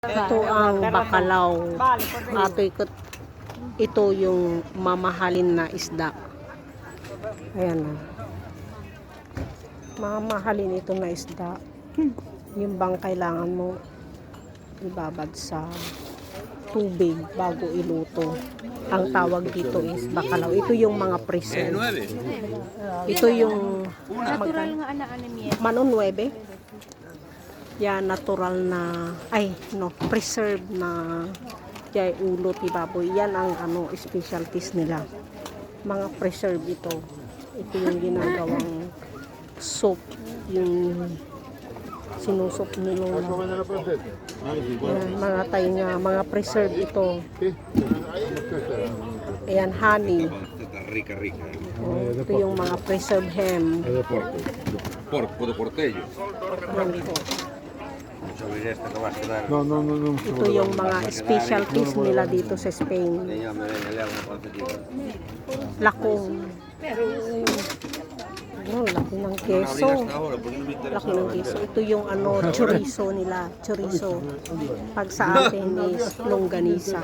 Ito ang bacalao. Ito yung mamahalin na isda. Ayan na. Mamahalin ito na isda. Yung bang kailangan mo ibabad sa tubig bago iluto. Ang tawag dito is bacalao. Ito yung mga preserve. Ito yung Natural nga ana-ana miya. Manon 9. Yan, natural na, preserve na jay ulo ti baboy. Yan ang specialties nila. Mga preserve ito. Ito yung ginagawang soup. Yung sinusop nila. Yan, mga tainga, mga preserve ito. Ayan, honey. Ito yung mga preserve ham. Porco de portello. Yan ito. No. Ito yung mga specialties nila dito sa Spain. Lakong. Laki ng keso. Laki ng keso. Ito yung chorizo nila. Chorizo. Pag sa atin is longganisa.